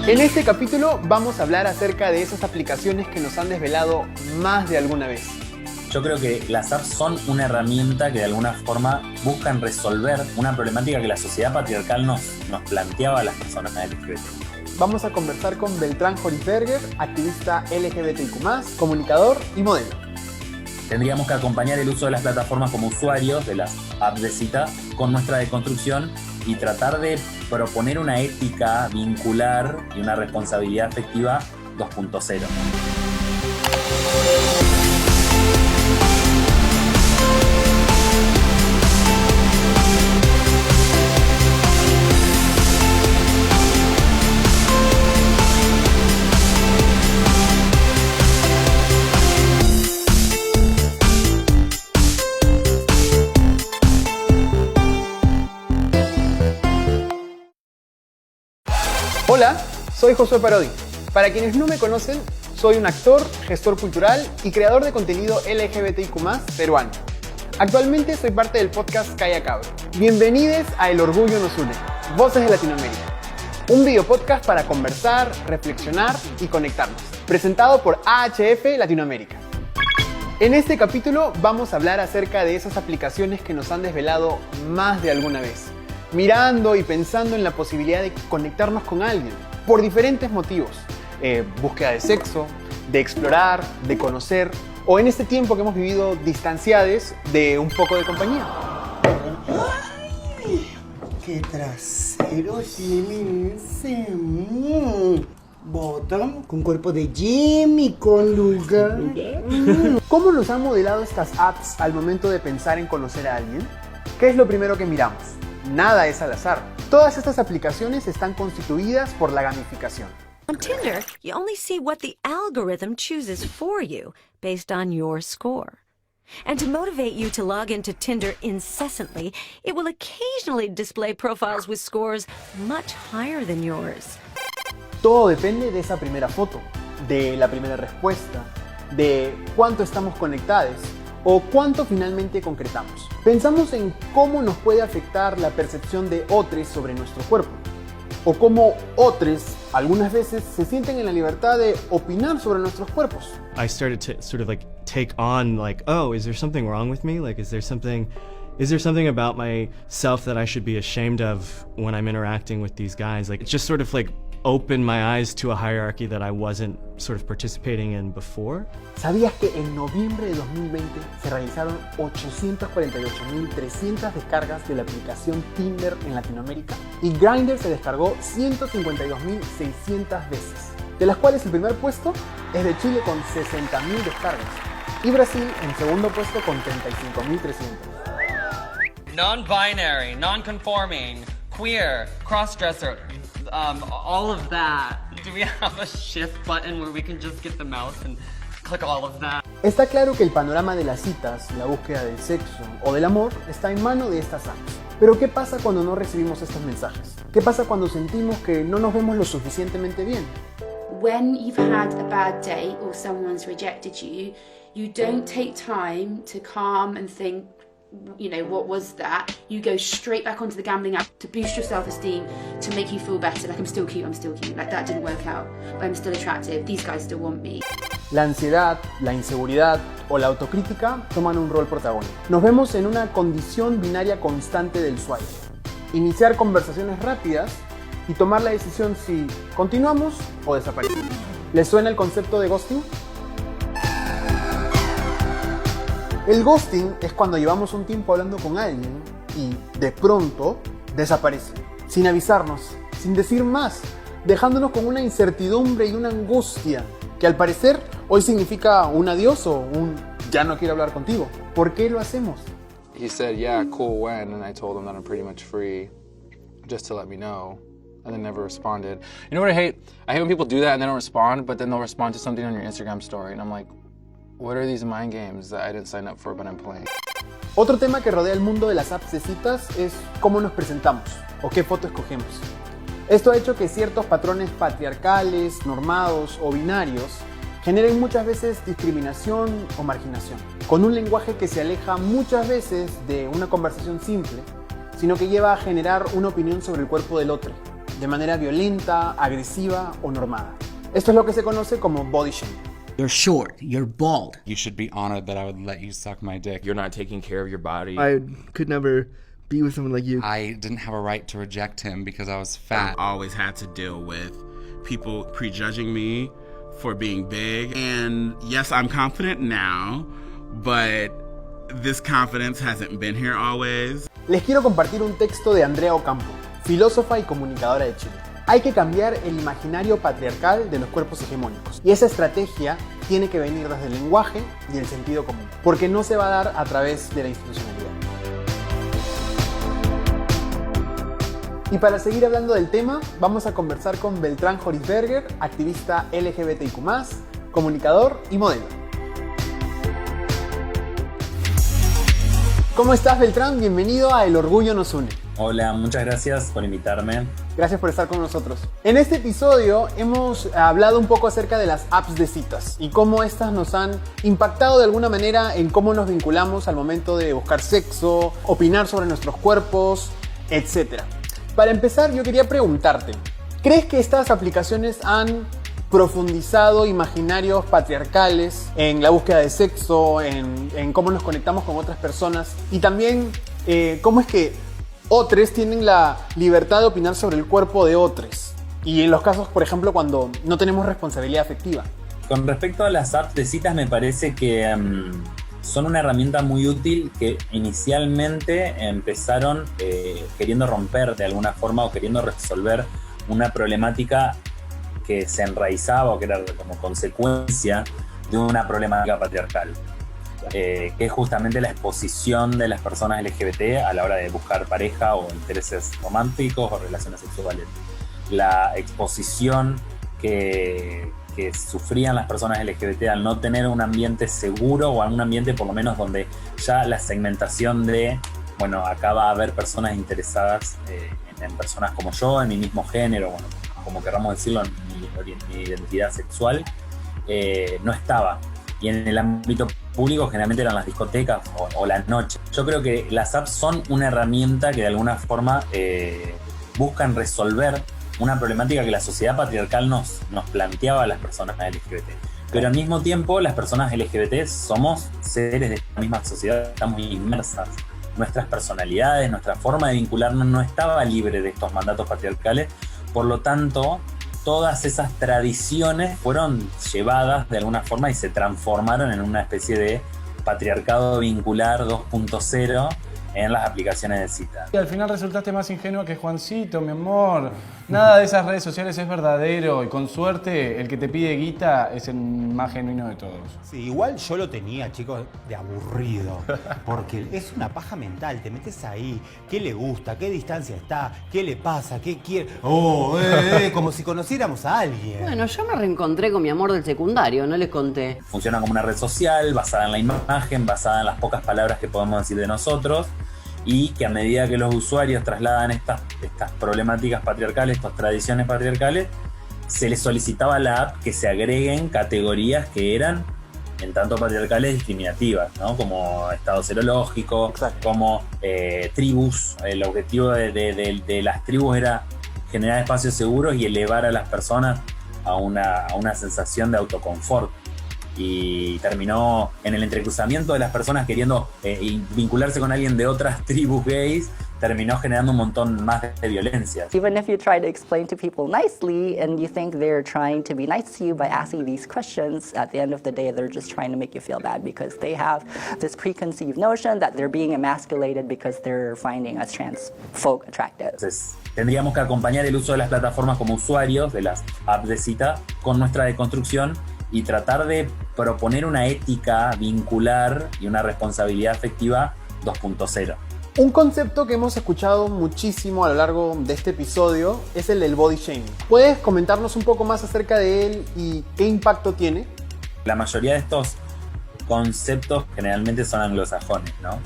En este capítulo vamos a hablar acerca de esas aplicaciones que nos han desvelado más de alguna vez. Yo creo que las apps son una herramienta que de alguna forma buscan resolver una problemática que la sociedad patriarcal nos planteaba a las personas LGBT. Vamos a conversar con Beltrán Horisberger, activista LGBTIQ+, comunicador y modelo. Tendríamos que acompañar el uso de las plataformas como usuarios de las apps de cita con nuestra deconstrucción y tratar de proponer una ética vincular y una responsabilidad afectiva 2.0. Hola, soy Josué Parodi. Para quienes no me conocen, soy un actor, gestor cultural y creador de contenido LGBTIQ+ peruano. Actualmente soy parte del podcast Calla Cabro. Bienvenidos a El Orgullo Nos Une, Voces de Latinoamérica. Un videopodcast para conversar, reflexionar y conectarnos. Presentado por AHF Latinoamérica. En este capítulo vamos a hablar acerca de esas aplicaciones que nos han desvelado más de alguna vez. Mirando y pensando en la posibilidad de conectarnos con alguien, por diferentes motivos. Búsqueda de sexo, de explorar, de conocer, o en este tiempo que hemos vivido distanciados de un poco de compañía. ¡Ay! ¡Qué trasero tiene ese! Bottom con cuerpo de Jimmy, con lugar. ¿Cómo nos han modelado estas apps al momento de pensar en conocer a alguien? ¿Qué es lo primero que miramos? Nada es al azar. Todas estas aplicaciones están constituidas por la gamificación. On Tinder, you only see what the algorithm chooses for you based on your score. And to motivate you to log into Tinder incessantly, it will occasionally display profiles with scores much higher than yours. Todo depende de esa primera foto, de la primera respuesta, de cuánto estamos conectados o cuánto finalmente concretamos. Pensamos en cómo nos puede afectar la percepción de otros sobre nuestro cuerpo, o cómo otros algunas veces se sienten en la libertad de opinar sobre nuestros cuerpos. I started to sort of like take on like, oh, is there something wrong with me? Like, is there something about myself that I should be ashamed of when I'm interacting with these guys? Like, it just sort of like opened my eyes to a hierarchy that I wasn't sort of participating in before. ¿Sabías que en noviembre de 2020 se realizaron 848.300 descargas de la aplicación Tinder en Latinoamérica? Y Grindr se descargó 152.600 veces, de las cuales el primer puesto es de Chile con 60.000 descargas y Brasil en segundo puesto con 35.300. Non-binary, non-conforming, queer, cross-dresser, all of that. Do we have a shift button where we can just get the mouse and click all of that? Está claro que el panorama de las citas, la búsqueda del sexo o del amor está en mano de estas apps. Pero ¿qué pasa cuando no recibimos estos mensajes? ¿Qué pasa cuando sentimos que no nos vemos lo suficientemente bien? When you've had a bad day or someone's rejected you, you don't take time to calm and think, you know, what was that? You go straight back onto the gambling app to boost your self-esteem, to make you feel better. Like, I'm still cute, like that didn't work out, but I'm still attractive, these guys still want me. La ansiedad, la inseguridad o la autocrítica toman un rol protagónico. Nos vemos en una condición binaria constante del swipe. Iniciar conversaciones rápidas y tomar la decisión si continuamos o desaparecemos. ¿Les suena el concepto de ghosting? El ghosting es cuando llevamos un tiempo hablando con alguien y de pronto desaparece, sin avisarnos, sin decir más, dejándonos con una incertidumbre y una angustia que al parecer hoy significa un adiós o un ya no quiero hablar contigo. ¿Por qué lo hacemos? He said, yeah, cool, when? And I told him that I'm pretty much free, just to let me know. And then never responded. You know what I hate? I hate when people do that and they don't respond, but then they'll respond to something on your Instagram story. And I'm like, what are these mind games that I didn't sign up for but I'm playing? Otro tema que rodea el mundo de las apps de citas es cómo nos presentamos o qué foto escogemos. Esto ha hecho que ciertos patrones patriarcales, normados o binarios generen muchas veces discriminación o marginación, con un lenguaje que se aleja muchas veces de una conversación simple, sino que lleva a generar una opinión sobre el cuerpo del otro, de manera violenta, agresiva o normada. Esto es lo que se conoce como body shaming. You're short, you're bald. You should be honored that I would let you suck my dick. You're not taking care of your body. I could never be with someone like you. I didn't have a right to reject him because I was fat. I always had to deal with people prejudging me for being big. And yes, I'm confident now, but this confidence hasn't been here always. Les quiero compartir un texto de Andrea Ocampo, filósofa y comunicadora de Chile. Hay que cambiar el imaginario patriarcal de los cuerpos hegemónicos. Y esa estrategia tiene que venir desde el lenguaje y el sentido común, porque no se va a dar a través de la institucionalidad. Y para seguir hablando del tema, vamos a conversar con Beltrán Horisberger, activista LGBTIQ+, comunicador y modelo. ¿Cómo estás, Beltrán? Bienvenido a El Orgullo Nos Une. Hola, muchas gracias por invitarme. Gracias por estar con nosotros. En este episodio hemos hablado un poco acerca de las apps de citas y cómo estas nos han impactado de alguna manera en cómo nos vinculamos al momento de buscar sexo, opinar sobre nuestros cuerpos, etc. Para empezar, yo quería preguntarte, ¿crees que estas aplicaciones han profundizado imaginarios patriarcales en la búsqueda de sexo, en cómo nos conectamos con otras personas? Y también, ¿cómo es que otros tienen la libertad de opinar sobre el cuerpo de otros? Y en los casos, por ejemplo, cuando no tenemos responsabilidad afectiva. Con respecto a las apps de citas, me parece que son una herramienta muy útil que inicialmente empezaron queriendo romper de alguna forma o queriendo resolver una problemática que se enraizaba o que era como consecuencia de una problemática patriarcal. Que es justamente la exposición de las personas LGBT a la hora de buscar pareja o intereses románticos o relaciones sexuales. La exposición que sufrían las personas LGBT al no tener un ambiente seguro o un ambiente por lo menos donde ya la segmentación de, bueno, acá va a haber personas interesadas en personas como yo, en mi mismo género, bueno, como queramos decirlo, en mi identidad sexual, no estaba. Y en el ámbito público generalmente eran las discotecas o las noches. Yo creo que las apps son una herramienta que de alguna forma buscan resolver una problemática que la sociedad patriarcal nos planteaba a las personas LGBT. Pero al mismo tiempo las personas LGBT somos seres de esta misma sociedad, estamos inmersas. Nuestras personalidades, nuestra forma de vincularnos no estaba libre de estos mandatos patriarcales, por lo tanto todas esas tradiciones fueron llevadas de alguna forma y se transformaron en una especie de patriarcado vincular 2.0 en las aplicaciones de cita. Y al final resultaste más ingenua que Juancito, mi amor. Nada de esas redes sociales es verdadero y con suerte el que te pide guita es el más genuino de todos. Sí, igual yo lo tenía, chicos, de aburrido. Porque es una paja mental, te metes ahí, qué le gusta, qué distancia está, qué le pasa, qué quiere. Como si conociéramos a alguien. Bueno, yo me reencontré con mi amor del secundario, no les conté. Funciona como una red social basada en la imagen, basada en las pocas palabras que podemos decir de nosotros, y que a medida que los usuarios trasladan estas problemáticas patriarcales, estas tradiciones patriarcales, se les solicitaba a la app que se agreguen categorías que eran en tanto patriarcales discriminativas, ¿no? Como estado serológico, como tribus. El objetivo de las tribus era generar espacios seguros y elevar a las personas a una sensación de autoconfort. Y terminó en el entrecruzamiento de las personas queriendo vincularse con alguien de otras tribus gays, terminó generando un montón más de violencia. Even if you try to explain to people nicely and you think they're trying to be nice to you by asking these questions, at the end of the day they're just trying to make you feel bad because they have this preconceived notion that they're being emasculated because they're finding us trans folk attractive. Entonces, tendríamos que acompañar el uso de las plataformas como usuarios de las apps de cita con nuestra deconstrucción y tratar de proponer una ética vincular y una responsabilidad afectiva 2.0. Un concepto que hemos escuchado muchísimo a lo largo de este episodio es el del body shaming. ¿Puedes comentarnos un poco más acerca de él y qué impacto tiene? La mayoría de estos conceptos generalmente son anglosajones, ¿no?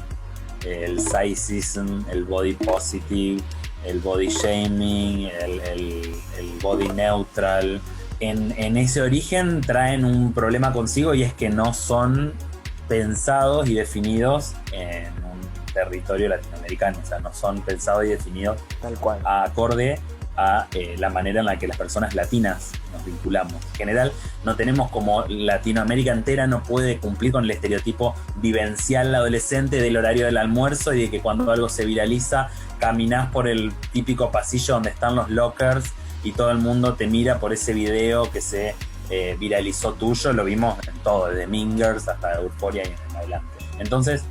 El sizeism, el body positive, el body shaming, el body neutral. En ese origen traen un problema consigo y es que no son pensados y definidos en un territorio latinoamericano, o sea, no son pensados y definidos tal cual, acorde a la manera en la que las personas latinas nos vinculamos. En general, no tenemos, como Latinoamérica entera no puede cumplir con el estereotipo vivencial adolescente del horario del almuerzo y de que cuando algo se viraliza, caminás por el típico pasillo donde están los lockers y todo el mundo te mira por ese video que se viralizó tuyo. Lo vimos en todo, desde Mingers hasta Euphoria y en adelante. Entonces,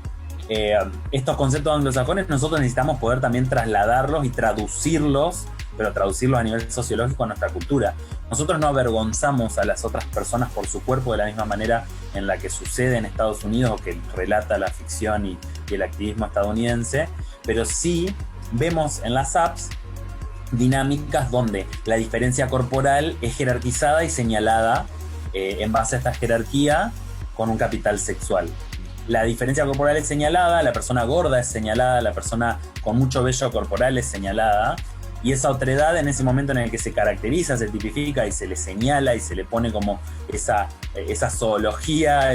estos conceptos anglosajones nosotros necesitamos poder también trasladarlos y traducirlos, pero traducirlos a nivel sociológico a nuestra cultura. Nosotros no avergonzamos a las otras personas por su cuerpo de la misma manera en la que sucede en Estados Unidos o que relata la ficción y el activismo estadounidense, pero sí vemos en las apps dinámicas donde la diferencia corporal es jerarquizada y señalada en base a esta jerarquía con un capital sexual. La diferencia corporal es señalada, la persona gorda es señalada, la persona con mucho vello corporal es señalada, y esa otredad en ese momento en el que se caracteriza, se tipifica y se le señala y se le pone como esa zoología,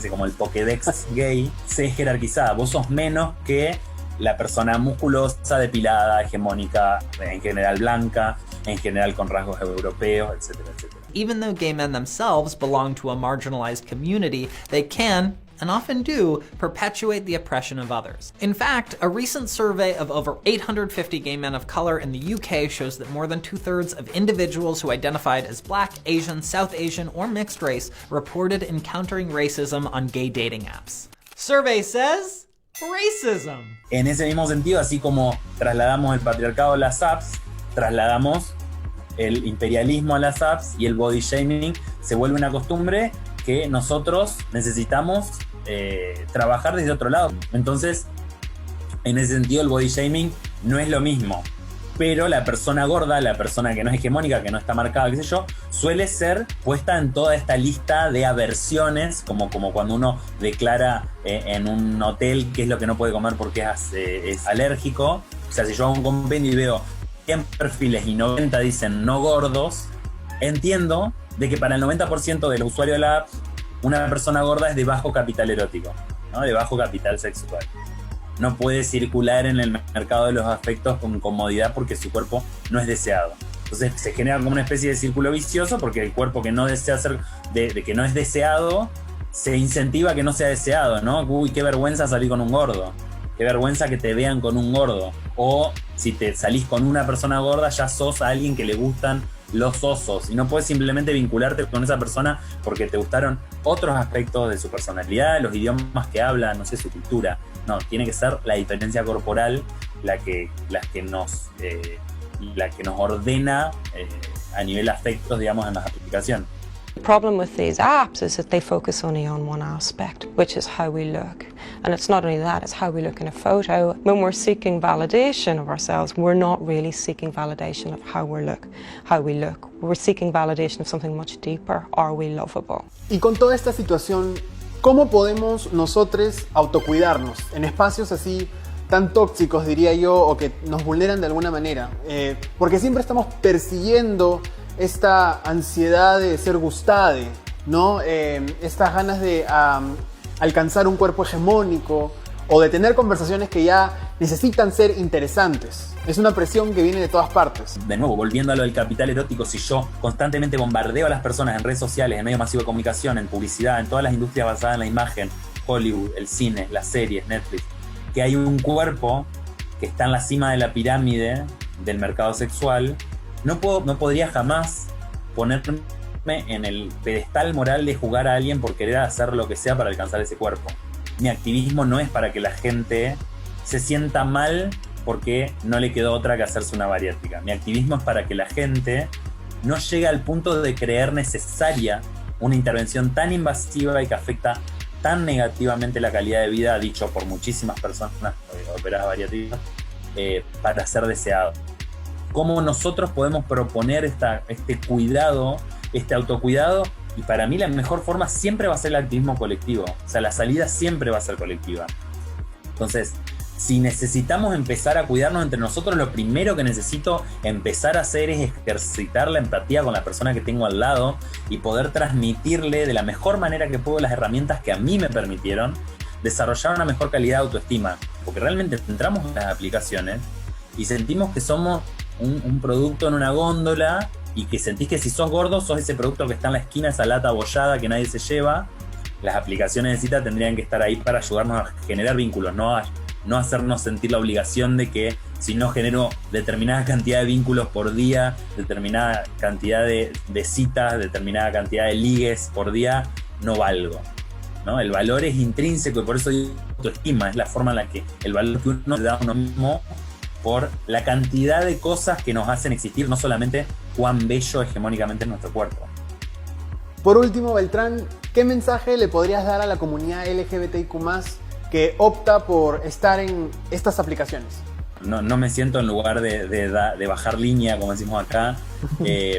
como el Pokédex gay, se es jerarquizada. Vos sos menos que la persona musculosa, depilada, hegemónica, en general blanca, en general con rasgos europeos, etcétera, etcétera. Even though gay men themselves belong to a marginalized community, they can, and often do, perpetuate the oppression of others. In fact, a recent survey of over 850 gay men of color in the UK shows that more than 2/3 of individuals who identified as Black, Asian, South Asian, or mixed race reported encountering racism on gay dating apps. Survey says, racism. En ese mismo sentido, así como trasladamos el patriarcado a las apps, trasladamos el imperialismo a las apps y el body shaming se vuelve una costumbre que nosotros necesitamos trabajar desde otro lado. Entonces, en ese sentido, el body shaming no es lo mismo. Pero la persona gorda, la persona que no es hegemónica, que no está marcada, qué sé yo, suele ser puesta en toda esta lista de aversiones, como cuando uno declara en un hotel qué es lo que no puede comer porque es alérgico. O sea, si yo hago un compendio y veo 100 perfiles y 90 dicen no gordos, entiendo de que para el 90% del usuario de la app, una persona gorda es de bajo capital erótico, ¿no? De bajo capital sexual. No puede circular en el mercado de los afectos con comodidad porque su cuerpo no es deseado. Entonces se genera como una especie de círculo vicioso porque el cuerpo que no desea ser, de que no es deseado, se incentiva a que no sea deseado, ¿no? Uy, qué vergüenza salir con un gordo. Qué vergüenza que te vean con un gordo. O si te salís con una persona gorda, ya sos a alguien que le gustan los osos. Y no puedes simplemente vincularte con esa persona porque te gustaron otros aspectos de su personalidad, los idiomas que hablan, no sé, su cultura. No, tiene que ser la diferencia corporal la que nos ordena a nivel afectos, digamos, en las aplicaciones. The problem with these apps is that they focus only on one aspect, which is how we look. And it's not only that, it's how we look in a photo. When we're seeking validation of ourselves, we're not really seeking validation of how we look. We're seeking validation of something much deeper. Are we lovable? Y con toda esta situación, ¿cómo podemos nosotros autocuidarnos en espacios así tan tóxicos, diría yo, o que nos vulneran de alguna manera? Porque siempre estamos persiguiendo esta ansiedad de ser gustade, ¿no? Estas ganas de alcanzar un cuerpo hegemónico o de tener conversaciones que ya necesitan ser interesantes. Es una presión que viene de todas partes. De nuevo, volviendo a lo del capital erótico, si yo constantemente bombardeo a las personas en redes sociales, en medios masivos de comunicación, en publicidad, en todas las industrias basadas en la imagen, Hollywood, el cine, las series, Netflix, que hay un cuerpo que está en la cima de la pirámide del mercado sexual, no podría jamás ponerme en el pedestal moral de juzgar a alguien por querer hacer lo que sea para alcanzar ese cuerpo. Mi activismo no es para que la gente se sienta mal porque no le quedó otra que hacerse una bariátrica. Mi activismo es para que la gente no llegue al punto de creer necesaria una intervención tan invasiva y que afecta tan negativamente la calidad de vida, dicho por muchísimas personas operadas bariátricas, para ser deseado. ¿Cómo nosotros podemos proponer este cuidado, este autocuidado? Y para mí la mejor forma siempre va a ser el activismo colectivo. O sea, la salida siempre va a ser colectiva. Entonces, si necesitamos empezar a cuidarnos entre nosotros, lo primero que necesito empezar a hacer es ejercitar la empatía con la persona que tengo al lado y poder transmitirle de la mejor manera que puedo las herramientas que a mí me permitieron desarrollar una mejor calidad de autoestima. Porque realmente entramos en las aplicaciones y sentimos que somos un producto en una góndola y que sentís que si sos gordo sos ese producto que está en la esquina, esa lata abollada que nadie se lleva. Las aplicaciones de cita tendrían que estar ahí para ayudarnos a generar vínculos, no hacernos sentir la obligación de que si no genero determinada cantidad de vínculos por día, determinada cantidad de citas, determinada cantidad de ligues por día, no valgo, ¿no? El valor es intrínseco y por eso digo autoestima, es la forma en la que el valor que uno le da a uno mismo por la cantidad de cosas que nos hacen existir, no solamente cuán bello hegemónicamente es nuestro cuerpo. Por último, Beltrán, ¿qué mensaje le podrías dar a la comunidad LGBTIQ+, que opta por estar en estas aplicaciones? No me siento en lugar de bajar línea, como decimos acá,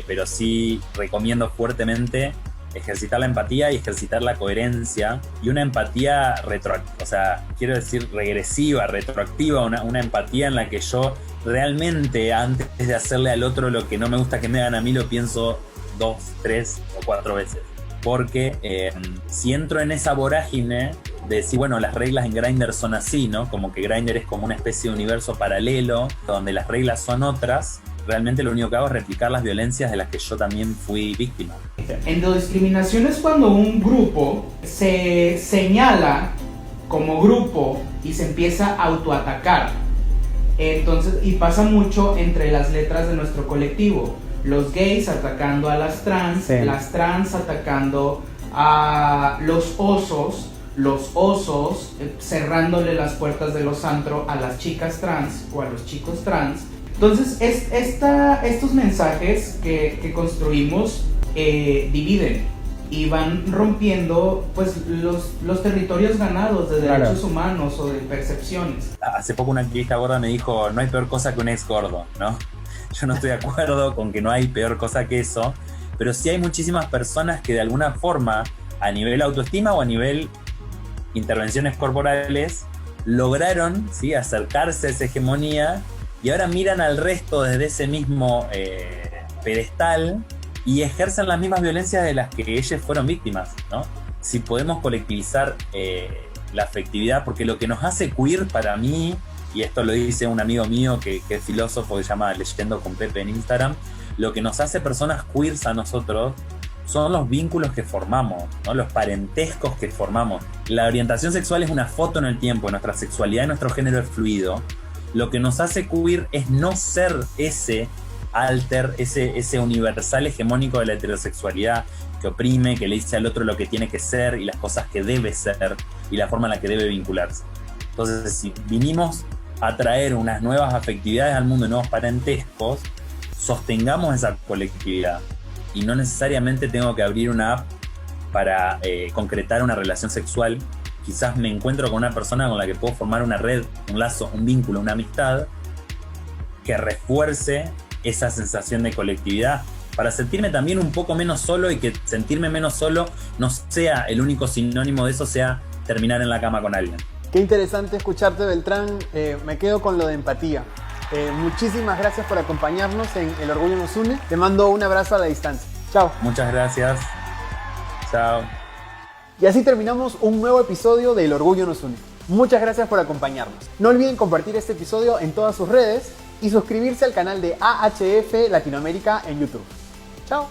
pero sí recomiendo fuertemente ejercitar la empatía y ejercitar la coherencia, y una empatía regresiva, retroactiva, una empatía en la que yo realmente, antes de hacerle al otro lo que no me gusta que me hagan a mí, lo pienso 2, 3 o 4 veces. Porque si entro en esa vorágine de decir, bueno, las reglas en Grindr son así, ¿no? Como que Grindr es como una especie de universo paralelo, donde las reglas son otras, realmente lo único que hago es replicar las violencias de las que yo también fui víctima. Endodiscriminación es cuando un grupo se señala como grupo y se empieza a autoatacar. Entonces, y pasa mucho entre las letras de nuestro colectivo. Los gays atacando a las trans atacando a los osos cerrándole las puertas de los antros a las chicas trans o a los chicos trans. Entonces, estos mensajes que construimos dividen y van rompiendo pues los territorios ganados de derechos humanos o de percepciones. Hace poco una activista gorda me dijo, no hay peor cosa que un ex gordo, ¿no? Yo no estoy de acuerdo con que no hay peor cosa que eso, pero sí hay muchísimas personas que de alguna forma, a nivel autoestima o a nivel intervenciones corporales, lograron, ¿sí?, acercarse a esa hegemonía y ahora miran al resto desde ese mismo pedestal y ejercen las mismas violencias de las que ellos fueron víctimas, ¿no? Si podemos colectivizar la afectividad, porque lo que nos hace queer para mí, y esto lo dice un amigo mío que es filósofo, que se llama Leyendo con Pepe en Instagram, lo que nos hace personas queers a nosotros son los vínculos que formamos, ¿no? Los parentescos que formamos. La orientación sexual es una foto en el tiempo, nuestra sexualidad y nuestro género es fluido. Lo que nos hace queer es no ser ese alter, ese universal hegemónico de la heterosexualidad que oprime, que le dice al otro lo que tiene que ser y las cosas que debe ser y la forma en la que debe vincularse. Entonces, si vinimos a traer unas nuevas afectividades al mundo y nuevos parentescos, sostengamos esa colectividad. Y no necesariamente tengo que abrir una app para concretar una relación sexual. Quizás me encuentro con una persona con la que puedo formar una red, un lazo, un vínculo, una amistad que refuerce esa sensación de colectividad para sentirme también un poco menos solo y que sentirme menos solo no sea el único sinónimo de eso, sea terminar en la cama con alguien. Qué interesante escucharte, Beltrán. Me quedo con lo de empatía. Muchísimas gracias por acompañarnos en El Orgullo Nos Une. Te mando un abrazo a la distancia. Chao. Muchas gracias. Chao. Y así terminamos un nuevo episodio de El Orgullo Nos Une. Muchas gracias por acompañarnos. No olviden compartir este episodio en todas sus redes y suscribirse al canal de AHF Latinoamérica en YouTube. Chao.